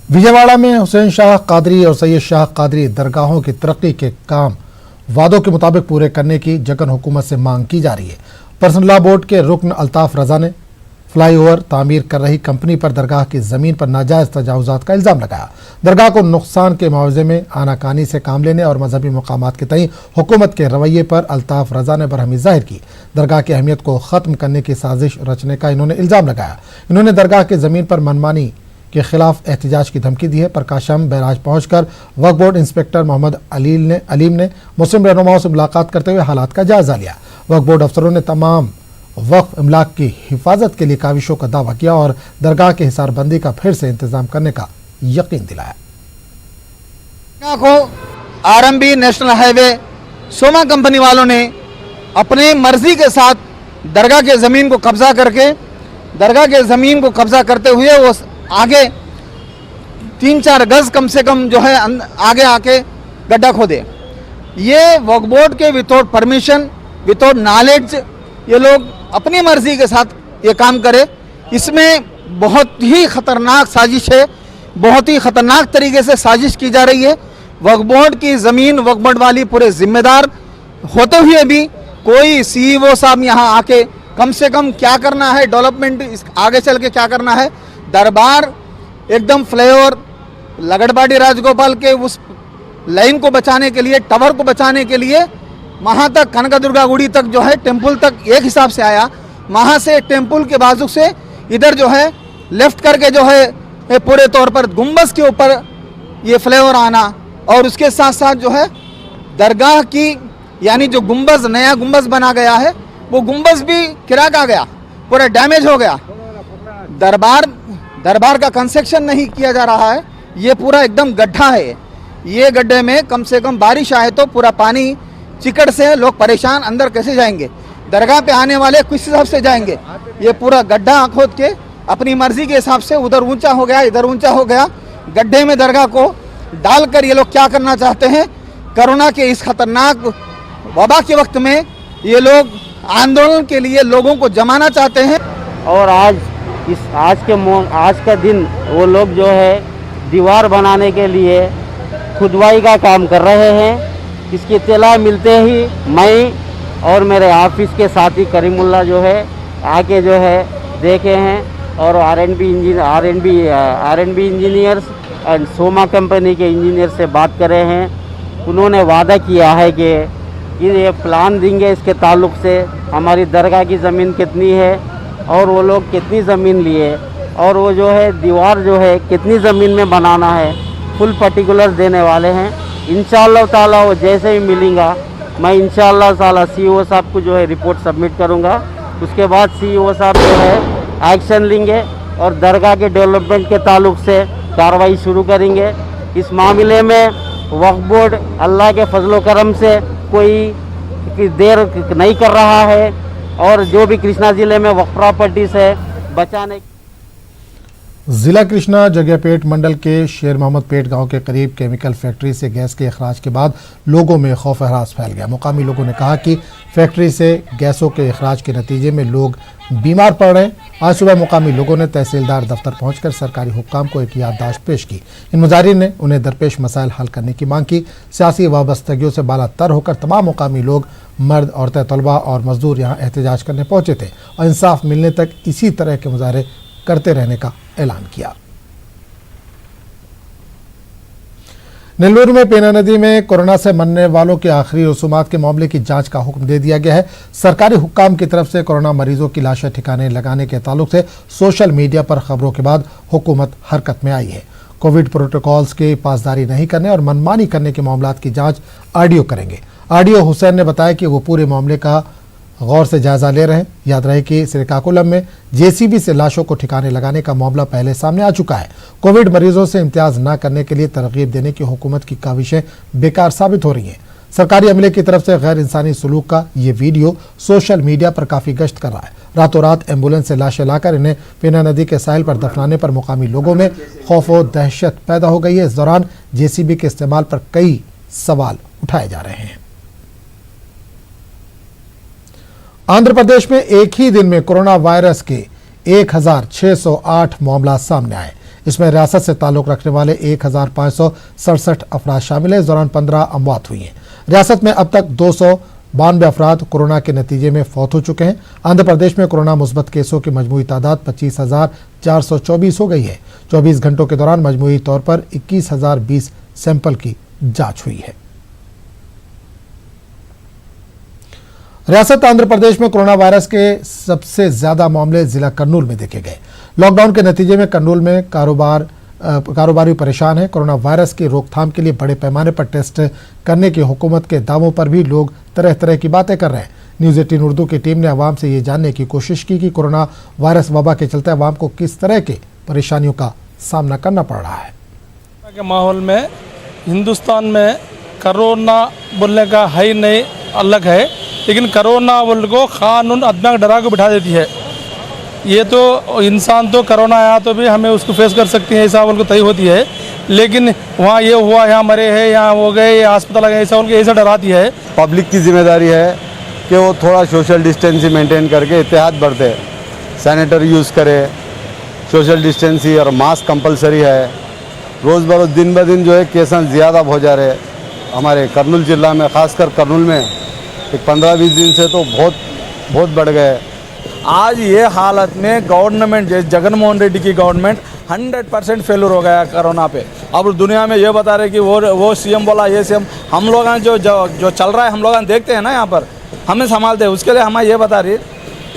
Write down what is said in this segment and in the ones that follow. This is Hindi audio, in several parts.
विजयवाड़ा में हुसैन शाह कादरी और सैयद शाह कादरी दरगाहों की तरक्की के काम वादों के मुताबिक पूरे करने की जगन हुकूमत से मांग की जा रही है। पर्सनल लॉ बोर्ड के रुकन अल्ताफ रजा ने फ्लाईओवर तामीर कर रही कंपनी पर दरगाह की जमीन पर नाजायज तजावुजात का इल्जाम लगाया। दरगाह को नुकसान के मुआवजे में आनाकानी से काम लेने और मजहबी मकामात के तई हुकूमत के रवैये पर अल्ताफ रजा ने बरहमी जाहिर की। दरगाह की अहमियत को खत्म करने की साजिश रचने का इन्होंने इल्जाम लगाया। इन्होंने दरगाह की जमीन पर मनमानी के खिलाफ एहतजाज की धमकी दी है। प्रकाशम बैराज पहुंचकर वक्फ बोर्ड इंस्पेक्टर मोहम्मद अलीम ने मुस्लिम रहनुमाओं से मुलाकात करते हुए हालात का जायजा लिया। वक्फ बोर्ड अफसरों ने तमाम वक्फ इमलाक की हिफाजत के लिए काविशों का दावा किया और दरगाह की हिसारबंदी का फिर से इंतजाम करने का यकीन दिलाया। को RMB national highway Soma company वालों ने अपने मर्जी के साथ दरगाह के ज़मीन को कब्जा करके दरगाह के ज़मीन को कब्जा करते हुए वो आगे 3-4 गज कम से कम जो है आगे आके गड्ढा खोदे। ये वक्फ बोर्ड के विदाउट परमिशन विदाउट नॉलेज ये लोग अपनी मर्जी के साथ ये काम करे। इसमें बहुत ही खतरनाक साजिश है, बहुत ही खतरनाक तरीके से साजिश की जा रही है। वक्फ बोर्ड की ज़मीन वक्फ बोर्ड वाली पूरे जिम्मेदार होते हुए भी कोई सीईओ साहब यहाँ आके कम से कम क्या करना है, डेवलपमेंट आगे चल के क्या करना है, दरबार एकदम फ्लाईओवर लगड़बाड़ी राजगोपाल के उस लाइन को बचाने के लिए, टावर को बचाने के लिए वहाँ तक कनकदुर्गा गुड़ी तक जो है टेम्पल तक एक हिसाब से आया। वहाँ से टेम्पल के बाजू से इधर जो है लेफ्ट करके जो है पूरे तौर पर गुंबज के ऊपर ये फ्लाईओवर आना और उसके साथ साथ जो है दरगाह की यानी जो गुंबज नया गुंबज बना गया है वो गुंबज भी किराक आ गया, पूरा डैमेज हो गया। दरबार का कंस्ट्रक्शन नहीं किया जा रहा है, ये पूरा एकदम गड्ढा है। ये गड्ढे में कम से कम बारिश आए तो पूरा पानी चिकड़ से लोग परेशान, अंदर कैसे जाएंगे, दरगाह पे आने वाले किस हिसाब से जाएंगे। ये पूरा गड्ढा खोद के अपनी मर्जी के हिसाब से उधर ऊंचा हो गया, इधर ऊंचा हो गया, गड्ढे में दरगाह को डालकर ये लोग क्या करना चाहते हैं। कोरोना के इस खतरनाक वबा के वक्त में ये लोग आंदोलन के लिए लोगों को जमाना चाहते हैं। और आज का दिन वो लोग जो है दीवार बनाने के लिए खुदवाई का काम कर रहे हैं। इसकी इत्तला मिलते ही मैं और मेरे ऑफिस के साथी करीमुल्ला जो है आके जो है देखे हैं और RNB engineers and Soma company के इंजीनियर से बात करे हैं। उन्होंने वादा किया है कि ये प्लान देंगे इसके ताल्लुक़ से हमारी दरगाह की ज़मीन कितनी है और वो लोग कितनी ज़मीन लिए और वो जो है दीवार जो है कितनी ज़मीन में बनाना है, फुल पर्टिकुलर्स देने वाले हैं। इंशाअल्लाह ताला वो जैसे ही मिलेंगा मैं इंशाअल्लाह ताला सीईओ साहब को जो है रिपोर्ट सबमिट करूंगा। उसके बाद सीईओ साहब जो है एक्शन लेंगे और दरगाह के डेवलपमेंट के ताल्लुक़ से कार्रवाई शुरू करेंगे। इस मामले में वक्फ बोर्ड अल्लाह के फजलो करम से कोई देर नहीं कर रहा है और जो भी कृष्णा ज़िले में वक्फ प्रॉपर्टीज़ है बचाने। जिला कृष्णा जगियापेट मंडल के शेर मोहम्मद पेट गांव के करीब केमिकल फैक्ट्री से गैस के अखराज के बाद लोगों में खौफ हरास फैल गया। मुकामी लोगों ने कहा कि फैक्ट्री से गैसों के अखराज के नतीजे में लोग बीमार पड़ रहे हैं। आज सुबह मुकामी लोगों ने तहसीलदार दफ्तर पहुंचकर सरकारी हुक्काम को एक याददाश्त पेश की। इन मुजाहिरीन ने उन्हें दरपेश मसाइल हल करने की मांग की। सियासी वाबस्तगियों से बालातर होकर तमाम मुकामी लोग, मर्द, औरतें, तलबा और मजदूर यहाँ एहतजाज करने पहुंचे थे और इंसाफ मिलने तक इसी तरह के मुजाहरे करते रहने का ऐलान किया। नेल्लूर में पेना नदी में कोरोना से मरने वालों के आखिरी रसूमात के मामले की जांच का हुक्म दे दिया गया है। सरकारी हुक्काम की तरफ से कोरोना मरीजों की लाशें ठिकाने लगाने के ताल्लुक से सोशल मीडिया पर खबरों के बाद हुकूमत हरकत में आई है। कोविड प्रोटोकॉल्स की पासदारी नहीं करने और मनमानी करने के मामलात की जांच आरडीओ करेंगे। आरडीओ हुसैन ने बताया कि वो पूरे मामले का गौर से जायजा ले रहे हैं। याद रहे कि श्रीकाकुलम में जेसीबी से लाशों को ठिकाने लगाने का मामला पहले सामने आ चुका है। कोविड मरीजों से इम्तियाज न करने के लिए तरगीब देने की हुकूमत की काविशें बेकार साबित हो रही हैं। सरकारी अमले की तरफ से गैर इंसानी सलूक का ये वीडियो सोशल मीडिया पर काफी गश्त कर रहा है। रातों रात एम्बुलेंस से लाशें लाकर इन्हें पेना नदी के साहिल पर दफनाने पर मुकामी लोगों में खौफ व दहशत पैदा हो गई है। इस दौरान जेसीबी के इस्तेमाल पर कई सवाल उठाए जा रहे हैं। आंध्र प्रदेश में एक ही दिन में कोरोना वायरस के 1608 मामला सामने आए। इसमें रियासत से ताल्लुक रखने वाले 1567 अफराद शामिल हैं। इस दौरान 15 अमवात हुई हैं। रियासत में अब तक 292 अफराद कोरोना के नतीजे में फौत हो चुके हैं। आंध्र प्रदेश में कोरोना मुस्बत केसों की मजमूई तादाद 25,424 हो गई है। 24 घंटों के दौरान मजमूई तौर पर 21,020 सैंपल की जांच हुई है। रियासत आंध्र प्रदेश में कोरोना वायरस के सबसे ज्यादा मामले जिला कर्नूल में देखे गए। लॉकडाउन के नतीजे में कर्नूल में कारोबारी परेशान है। कोरोना वायरस की रोकथाम के लिए बड़े पैमाने पर टेस्ट करने की हुकूमत के दावों पर भी लोग तरह तरह की बातें कर रहे हैं। न्यूज़ 18 उर्दू की टीम ने अवाम से ये जानने की कोशिश की कि कोरोना वायरस वबा के चलते अवाम को किस तरह के परेशानियों का सामना करना पड़ रहा है। के माहौल में हिंदुस्तान में कोरोना बोलने का है नहीं, अलग है, लेकिन कोरोना बोल को कानून अदना डरा को बिठा देती है। ये तो इंसान तो कोरोना आया तो भी हमें उसको फेस कर सकती है, ऐसा बोल को तय होती है। लेकिन वहाँ ये हुआ, यहाँ मरे हैं, यहाँ हो गए, अस्पताल आ गए, ऐसा बोल के ऐसा डराती है। पब्लिक की जिम्मेदारी है कि वो थोड़ा सोशल डिस्टेंसिंग मेंटेन करके इत्तेहाद बरते, सैनिटरी यूज़ करे, सोशल डिस्टेंसिंग और मास्क कंपलसरी है। रोज़ बरोज़ दिन ब दिन जो है केसेस ज़्यादा हो जा रहे हैं हमारे कर्नूल जिला में, ख़ासकर कर्नूल में एक 15-20 दिन से तो बहुत बढ़ गए। आज ये हालत में गवर्नमेंट, जैसे जगनमोहन रेड्डी की गवर्नमेंट 100% फेलर हो गया कोरोना पे। अब दुनिया में ये बता रहे कि वो सीएम बोला, ये सीएम, हम लोग जो चल रहा है हम लोग देखते हैं ना, यहाँ पर हमें संभालते हैं। उसके लिए हमें ये बता रही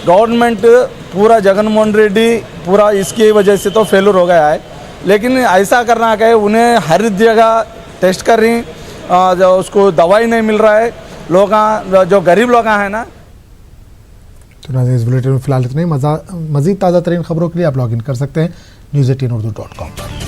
गवर्नमेंट पूरा जगनमोहन रेड्डी पूरा इसकी वजह से तो फेलर हो गया है। लेकिन ऐसा करना है, उन्हें हर जगह टेस्ट कर रही, जो उसको दवाई नहीं मिल रहा है, लोग जो गरीब लोग हैं ना। तो नाज़रीन, इस बुलेटिन में फिलहाल इतना ही। मज़ीद ताज़ा तरीन खबरों के लिए आप लॉगिन कर सकते हैं news18urdu.com पर।